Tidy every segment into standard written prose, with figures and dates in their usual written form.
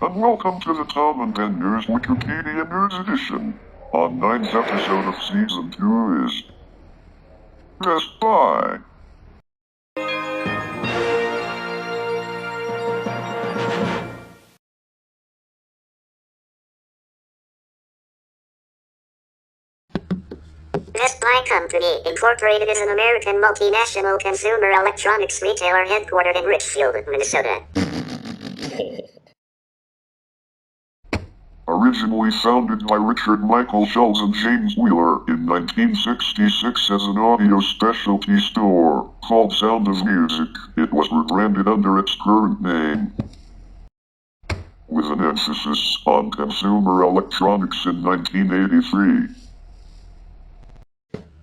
and welcome to the Tom and Ben News Wikipedia News Edition. On 9th episode of Season 2 is Best Buy. Best Buy Company, Incorporated is an American multinational consumer electronics retailer headquartered in Richfield, Minnesota. Originally founded by Richard Michael Schultz and James Wheeler in 1966 as an audio specialty store called Sound of Music, it was rebranded under its current name, with an emphasis on consumer electronics in 1983.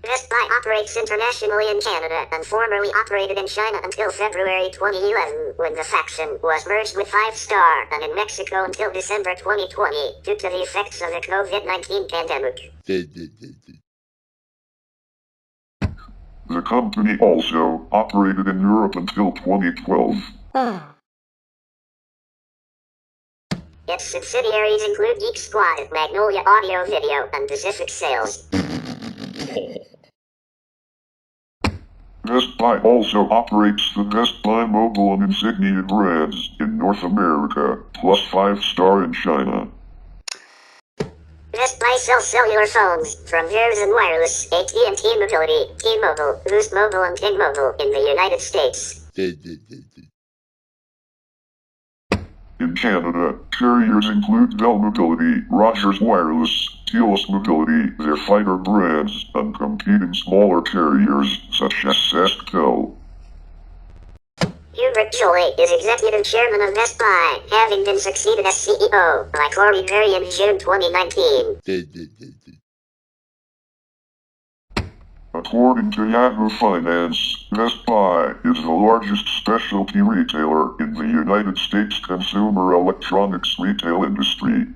Best Buy operates internationally in Canada and formerly operated in China until February 2011 when the faction was merged with 5 Star, and in Mexico until December 2020 due to the effects of the COVID-19 pandemic. The company also operated in Europe until 2012. Its subsidiaries include Geek Squad, Magnolia Audio Video, and Pacific Sales. Best Buy also operates the Best Buy Mobile and Insignia brands in North America, plus 5 Star in China. Best Buy sells cellular phones from Verizon Wireless, AT&T Mobility, T-Mobile, Boost Mobile, and Ting Mobile in the United States. In Canada, carriers include Bell Mobility, Rogers Wireless, TELUS Mobility, their fighter brands, and competing smaller carriers such as Sasktel. Hubert Joly is executive chairman of Best Buy, having been succeeded as CEO by Corey Perry in June 2019. According to Yahoo Finance, Best Buy is the largest specialty retailer in the United States consumer electronics retail industry.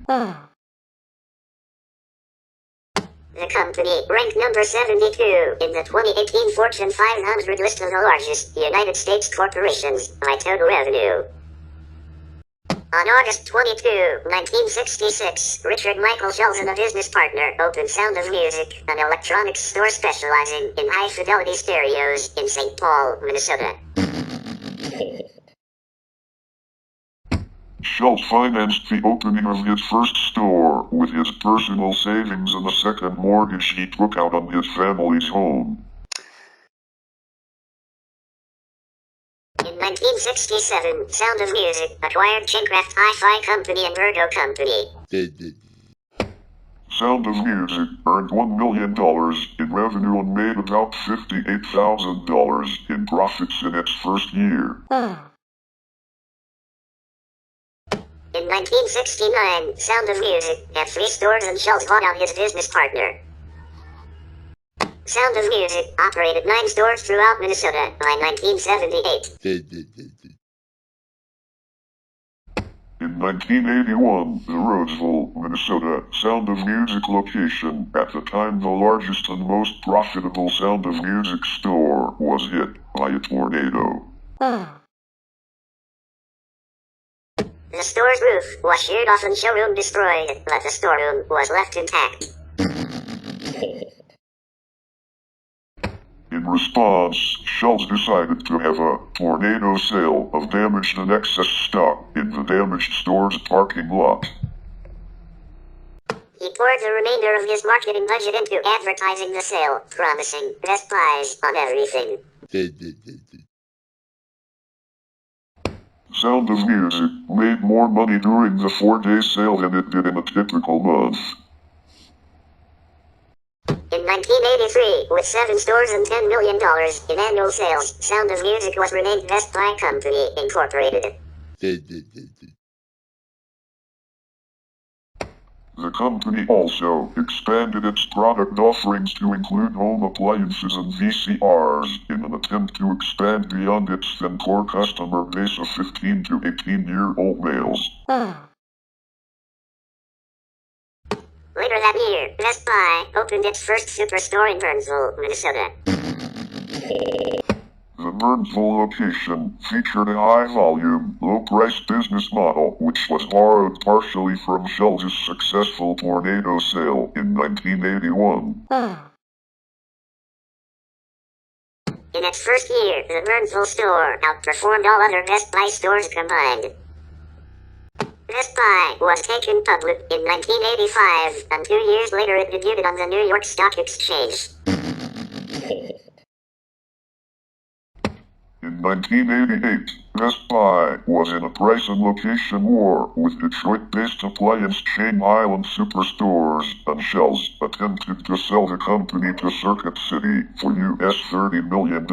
The company ranked number 72 in the 2018 Fortune 500 list of the largest United States corporations by total revenue. On August 22, 1966, Richard Michael Schultz and a business partner opened Sound of Music, an electronics store specializing in high-fidelity stereos in St. Paul, Minnesota. Schultz financed the opening of his first store with his personal savings and a second mortgage he took out on his family's home. In 1967, Sound of Music acquired Chaincraft Hi-Fi Company and Virgo Company. Sound of Music earned $1 million in revenue and made about $58,000 in profits in its first year. In 1969, Sound of Music had 3 stores and Schultz bought out his business partner. Sound of Music operated 9 stores throughout Minnesota by 1978. In 1981, the Roseville, Minnesota, Sound of Music location, at the time the largest and most profitable Sound of Music store, was hit by a tornado. The store's roof was sheared off and showroom destroyed, but the storeroom was left intact. In response, Schultz decided to have a tornado sale of damaged and excess stock in the damaged store's parking lot. He poured the remainder of his marketing budget into advertising the sale, promising Best Buys on everything. Sound of Music made more money during the 4-day sale than it did in a typical month. In 1983, with 7 stores and $10 million in annual sales, Sound of Music was renamed Best Buy Company, Incorporated. The company also expanded its product offerings to include home appliances and VCRs in an attempt to expand beyond its then core customer base of 15 to 18-year-old males. Later that year, Best Buy opened its first superstore in Burnsville, Minnesota. The Burnsville location featured a high-volume, low-price business model which was borrowed partially from Shell's successful tornado sale in 1981. In its first year, the Burnsville store outperformed all other Best Buy stores combined. Best Buy was taken public in 1985, and 2 years later it debuted on the New York Stock Exchange. In 1988, Best Buy was in a price and location war with Detroit-based appliance chain Island Superstores, and Shell's attempted to sell the company to Circuit City for US $30 million.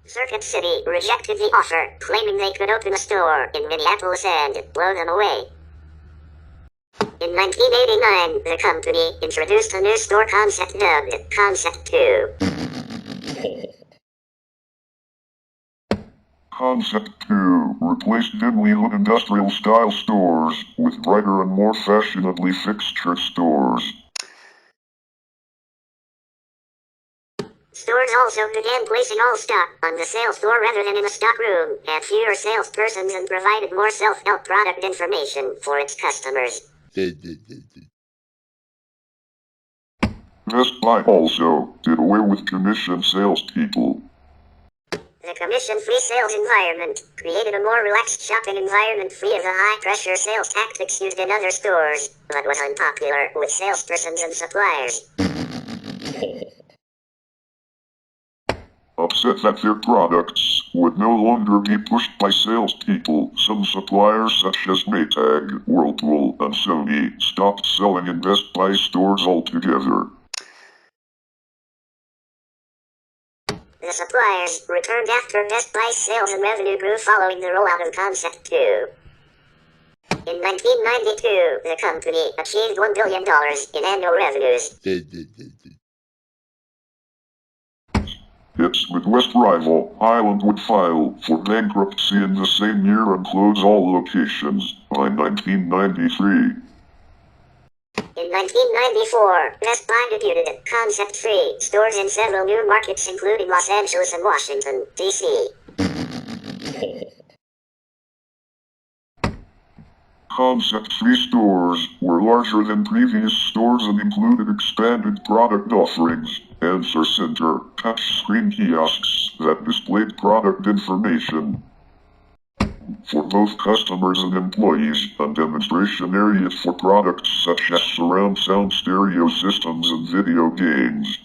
Circuit City rejected the offer, claiming they could open a store in Minneapolis and blow them away. In 1989, the company introduced a new store concept dubbed Concept 2. Concept 2 replaced dimly lit industrial-style stores with brighter and more fashionably fixtured stores. Stores also began placing all stock on the sales floor rather than in a stock room, had fewer salespersons, and provided more self-help product information for its customers. Best Buy also did away with commission salespeople. The commission-free sales environment created a more relaxed shopping environment free of the high-pressure sales tactics used in other stores, but was unpopular with salespersons and suppliers. Upset that their products would no longer be pushed by salespeople, some suppliers such as Maytag, Whirlpool, and Sony stopped selling in Best Buy stores altogether. The suppliers returned after Best Buy sales and revenue grew following the rollout of Concept 2. In 1992, the company achieved $1 billion in annual revenues. Its Midwest rival, Island, would file for bankruptcy in the same year and close all locations by 1993. In 1994, Best Buy debuted Concept 3 stores in several new markets including Los Angeles and Washington, D.C. Concept 3 stores were larger than previous stores and included expanded product offerings, answer center, touchscreen kiosks that displayed product information for both customers and employees, and demonstration areas for products such as surround sound stereo systems and video games.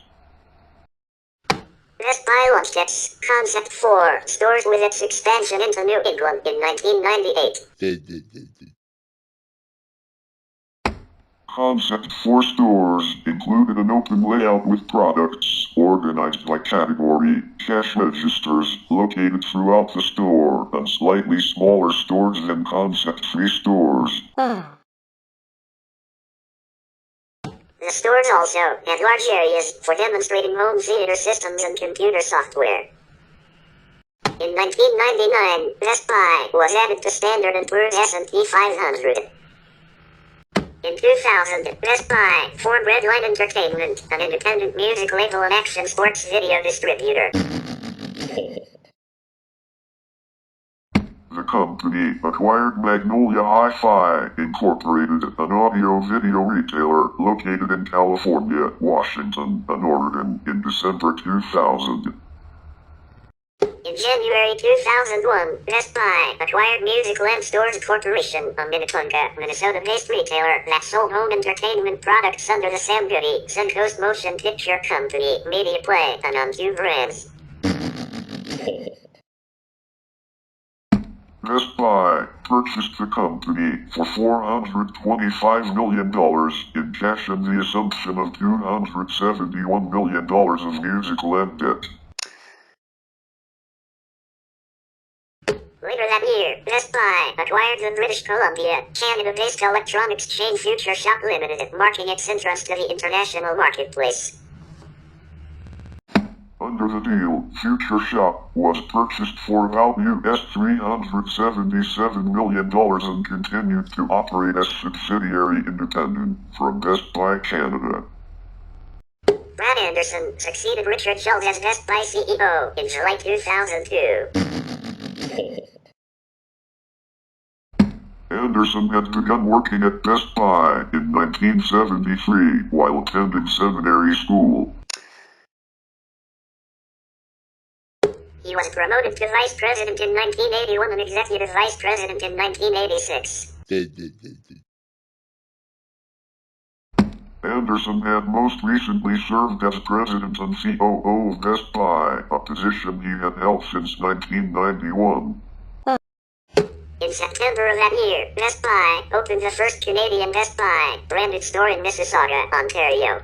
Best Buy launched its Concept 4 stores with its expansion into New England in 1998. Concept 4 stores included an open layout with products organized by category, cash registers located throughout the store, and slightly smaller stores than Concept 3 stores. The stores also had large areas for demonstrating home theater systems and computer software. In 1999, Best Buy was added to Standard & Poor's S&P 500. In 2000, Best Buy formed Redline Entertainment, an independent music label and action sports video distributor. The company acquired Magnolia Hi-Fi Incorporated, an audio-video retailer located in California, Washington, and Oregon in December 2000. In January 2001, Best Buy acquired Music Land Stores Corporation, a Minnetonka, Minnesota-based retailer that sold home entertainment products under the Sam Goody, Suncoast Motion Picture Company, Media Play, and On2 brands. Best Buy purchased the company for $425 million in cash and the assumption of $271 million of Music Land debt. Later that year, Best Buy acquired the British Columbia, Canada-based electronics chain Future Shop Limited, marking its entrance to the international marketplace. Under the deal, Future Shop was purchased for about US $377 million and continued to operate as subsidiary independent from Best Buy Canada. Brad Anderson succeeded Richard Schultz as Best Buy CEO in July 2002. Anderson had begun working at Best Buy in 1973 while attending seminary school. He was promoted to vice president in 1981 and executive vice president in 1986. Anderson had most recently served as president and COO of Best Buy, a position he had held since 1991. In September of that year, Best Buy opened the first Canadian Best Buy branded store in Mississauga, Ontario.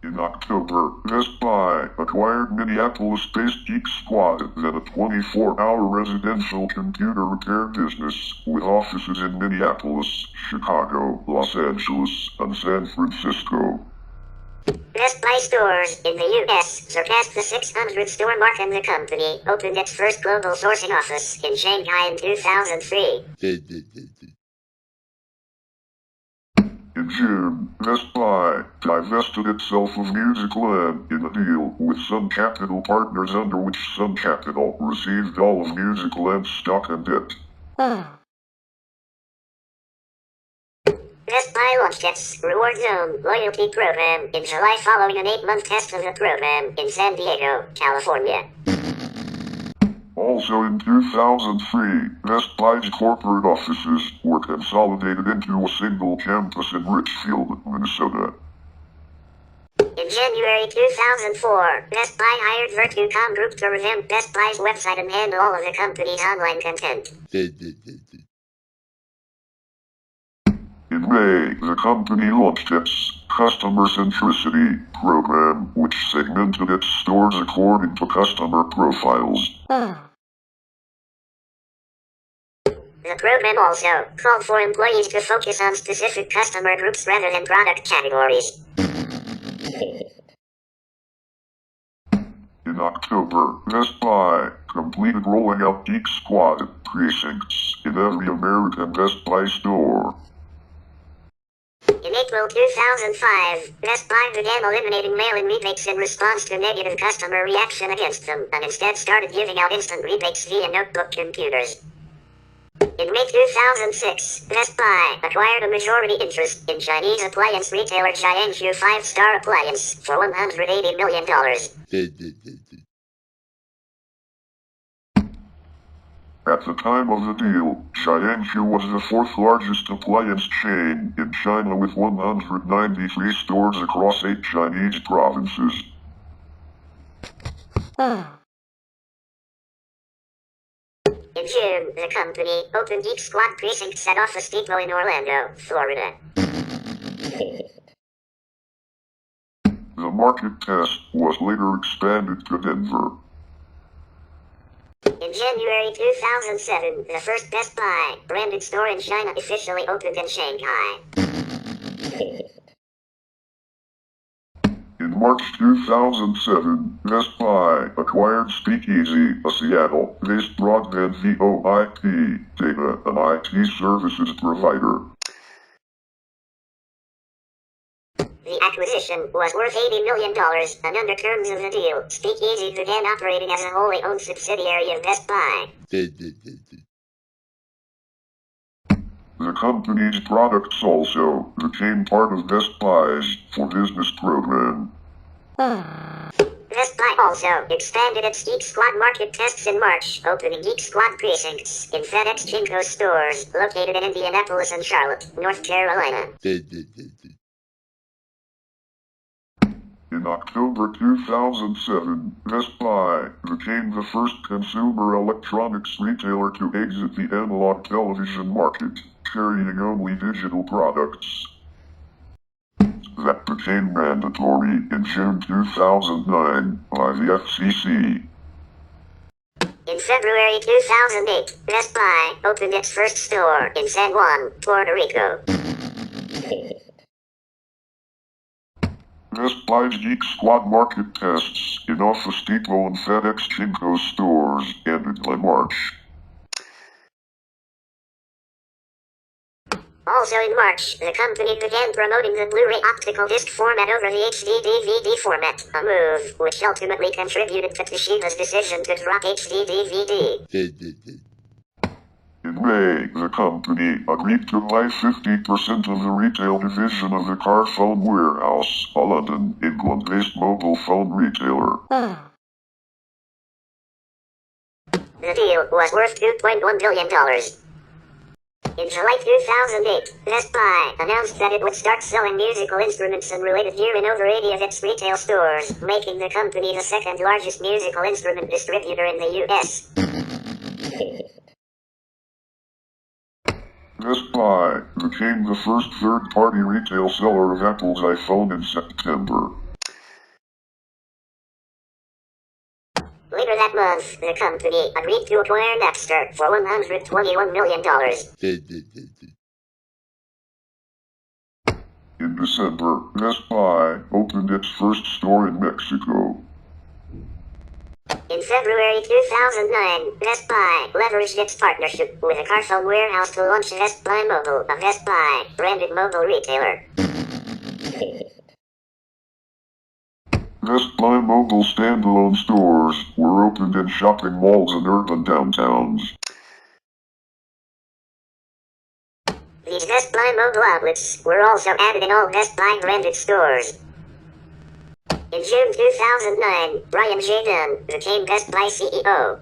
In October, Best Buy acquired Minneapolis-based Geek Squad, then a 24-hour residential computer repair business with offices in Minneapolis, Chicago, Los Angeles, and San Francisco. Best Buy stores in the U.S. surpassed the 600-store mark, and the company opened its first global sourcing office in Shanghai in 2003. In June, Best Buy divested itself of Musicland in a deal with Sun Capital Partners, under which Sun Capital received all of Musicland's stock and debt. Best Buy launched its Reward Zone loyalty program in July following an 8-month test of the program in San Diego, California. Also in 2003, Best Buy's corporate offices were consolidated into a single campus in Richfield, Minnesota. In January 2004, Best Buy hired Virtucom Group to revamp Best Buy's website and handle all of the company's online content. In May, the company launched its Customer Centricity program, which segmented its stores according to customer profiles. The program also called for employees to focus on specific customer groups rather than product categories. In October, Best Buy completed rolling out Geek Squad precincts in every American Best Buy store. In April 2005, Best Buy began eliminating mail-in rebates in response to negative customer reaction against them, and instead started giving out instant rebates via notebook computers. In May 2006, Best Buy acquired a majority interest in Chinese appliance retailer Jiangsu 5-Star Appliance for $180 million. At the time of the deal, Jiangsu was the fourth largest appliance chain in China with 193 stores across 8 Chinese provinces. In June, the company opened Geek Squad precincts at Office Depot in Orlando, Florida. The market test was later expanded to Denver. In January 2007, the first Best Buy branded store in China officially opened in Shanghai. In March 2007, Best Buy acquired Speakeasy, a Seattle-based broadband VoIP, data and IT services provider. The acquisition was worth $80 million, and under terms of the deal, Speakeasy began operating as a wholly owned subsidiary of Best Buy. The company's products also became part of Best Buy's For Business program. Best Buy also expanded its Geek Squad market tests in March, opening Geek Squad precincts in FedEx Chinko stores located in Indianapolis and Charlotte, North Carolina. In October 2007, Best Buy became the first consumer electronics retailer to exit the analog television market, carrying only digital products. That became mandatory in June 2009 by the FCC. In February 2008, Best Buy opened its first store in San Juan, Puerto Rico. Best Buy's Geek Squad market tests in Office Depot and FedEx Chinko stores ended by March. All Also in March, the company began promoting the Blu-ray optical disc format over the HD DVD format, a move which ultimately contributed to Toshiba's decision to drop HD DVD. In May, the company agreed to buy 50% of the retail division of the Carphone Warehouse, a London, England-based mobile phone retailer. The deal was worth $2.1 billion. In July 2008, Best Buy announced that it would start selling musical instruments and related gear in over 80 of its retail stores, making the company the second largest musical instrument distributor in the U.S. Best Buy became the first third-party retail seller of Apple's iPhone in September. Later that month, the company agreed to acquire Napster for $121 million. In December, Best Buy opened its first store in Mexico. In February 2009, Best Buy leveraged its partnership with a Carphone Warehouse to launch Best Buy Mobile, a Best Buy branded mobile retailer. Best Buy mobile standalone stores were opened in shopping malls and urban downtowns. These Best Buy mobile outlets were also added in all Best Buy branded stores. In June 2009, Brian J. Dunn became Best Buy CEO.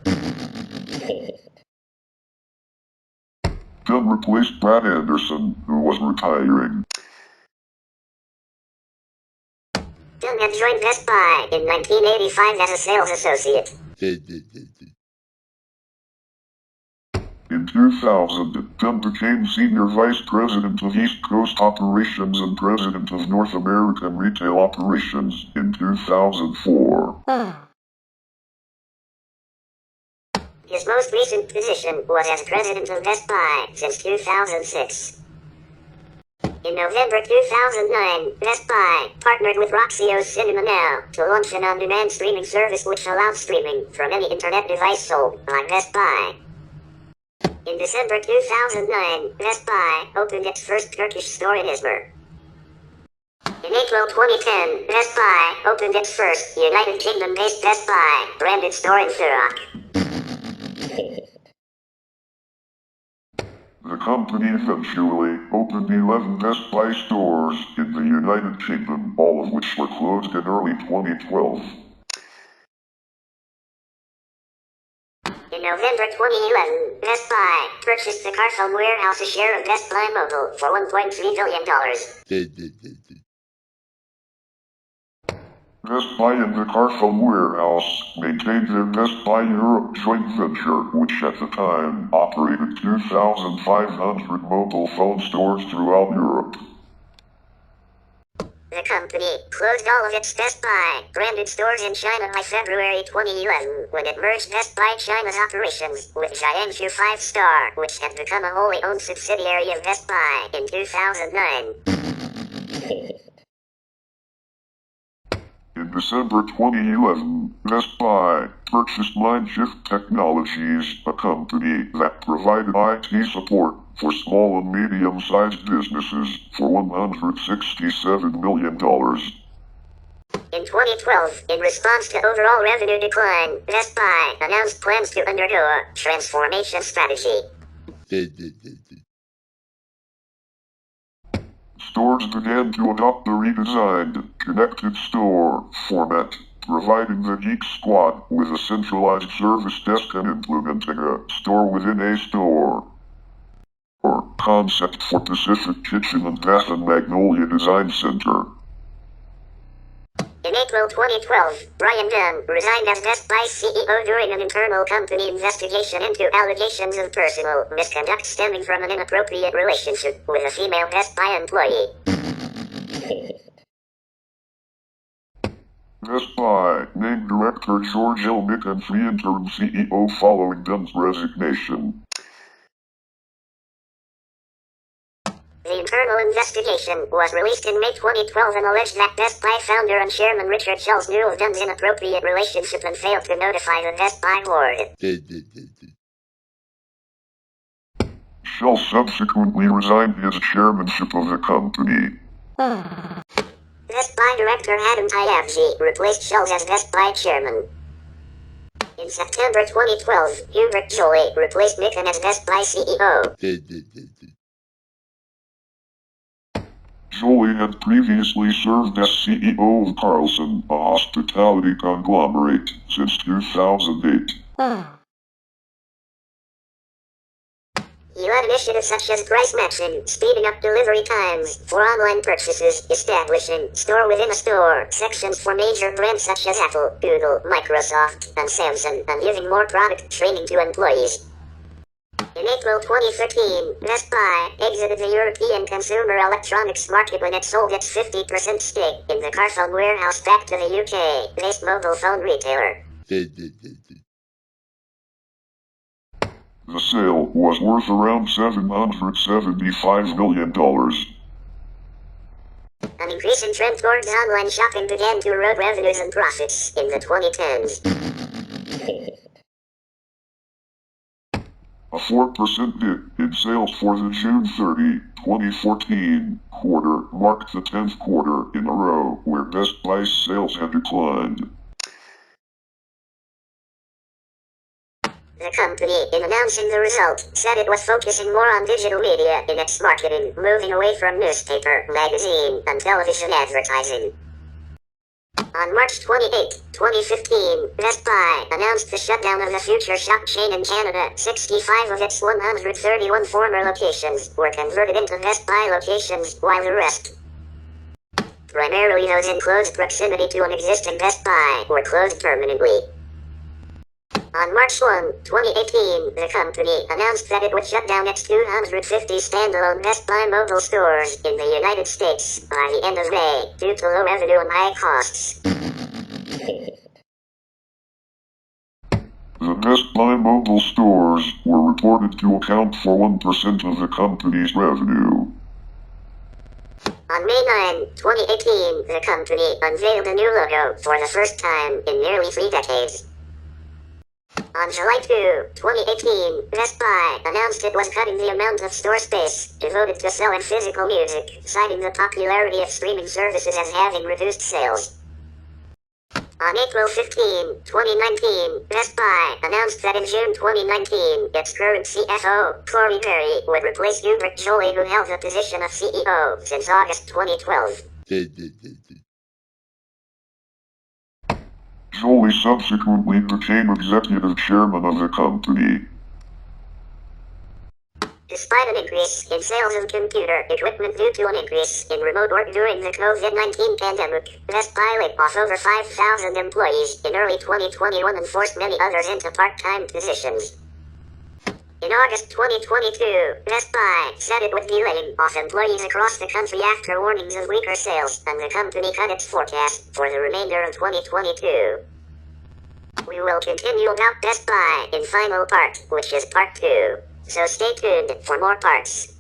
Dunn replaced Brad Anderson, who was retiring. Dunn had joined Best Buy in 1985 as a sales associate. In 2000, Dunn became Senior Vice President of East Coast Operations and President of North American Retail Operations in 2004. His most recent position was as President of Best Buy since 2006. In November 2009, Best Buy partnered with Roxio's Cinema Now to launch an on-demand streaming service which allows streaming from any internet device sold by Best Buy. In December 2009, Best Buy opened its first Turkish store in Izmir. In April 2010, Best Buy opened its first United Kingdom-based Best Buy branded store in Thurrock. The company eventually opened 11 Best Buy stores in the United Kingdom, all of which were closed in early 2012. In November 2011, Best Buy purchased the Carphone Warehouse a share of Best Buy Mobile for $1.3 billion. Best Buy and the Carphone Warehouse maintained their Best Buy Europe joint venture, which at the time operated 2,500 mobile phone stores throughout Europe. The company closed all of its Best Buy branded stores in China by February 2011 when it merged Best Buy China's operations with Jiangsu 5 Star, which had become a wholly owned subsidiary of Best Buy in 2009. In December 2011, Best Buy purchased Mindshift Technologies, a company that provided IT support for small and medium-sized businesses, for $167 million. In 2012, in response to overall revenue decline, Best Buy announced plans to undergo a transformation strategy. Stores began to adopt the redesigned, connected store format, providing the Geek Squad with a centralized service desk and implementing a store within a store or concept for Pacific Kitchen and Bath and Magnolia Design Center. In April 2012, Brian Dunn resigned as Best Buy CEO during an internal company investigation into allegations of personal misconduct stemming from an inappropriate relationship with a female Best Buy employee. Best Buy named Director George L. McEntry interim CEO following Dunn's resignation. The internal investigation was released in May 2012 and alleged that Best Buy founder and chairman Richard Schulz knew of Dunn's inappropriate relationship and failed to notify the Best Buy board. Shell subsequently resigned his chairmanship of the company. Best Buy director Adam Tyabji replaced Schultz as Best Buy chairman. In September 2012, Hubert Joly replaced Nickon as Best Buy CEO. Joly had previously served as CEO of Carlson, a hospitality conglomerate, since 2008. He led initiatives such as price matching, speeding up delivery times for online purchases, establishing store-within-a-store sections for major brands such as Apple, Google, Microsoft, and Samsung, and giving more product training to employees. In April 2013, Best Buy exited the European consumer electronics market when it sold its 50% stake in the Carphone warehouse back to the UK-based mobile phone retailer. The sale was worth around $775 million. An increasing trend towards online shopping began to erode revenues and profits in the 2010s. A 4% dip in sales for the June 30, 2014 quarter marked the 10th quarter in a row where Best Buy's sales had declined. The company, in announcing the result, said it was focusing more on digital media in its marketing, moving away from newspaper, magazine, and television advertising. On March 28, 2015, Best Buy announced the shutdown of the Future Shop chain in Canada. 65 of its 131 former locations were converted into Best Buy locations, while the rest, primarily those in close proximity to an existing Best Buy, were closed permanently. On March 1, 2018, the company announced that it would shut down its 250 standalone Best Buy mobile stores in the United States by the end of May, due to low revenue and high costs. The Best Buy mobile stores were reported to account for 1% of the company's revenue. On May 9, 2018, the company unveiled a new logo for the first time in nearly 3 decades. On July 2, 2018, Best Buy announced it was cutting the amount of store space devoted to selling physical music, citing the popularity of streaming services as having reduced sales. On April 15, 2019, Best Buy announced that in June 2019, its current CFO, Corey Perry, would replace Hubert Joly, who held the position of CEO since August 2012. Joly subsequently became executive chairman of the company. Despite an increase in sales of computer equipment due to an increase in remote work during the COVID-19 pandemic, Best Buy laid off over 5,000 employees in early 2021 and forced many others into part-time positions. In August 2022, Best Buy said it would be laying off employees across the country after warnings of weaker sales, and the company cut its forecast for the remainder of 2022. We will continue about Best Buy in final part, which is part 2. So stay tuned for more parts.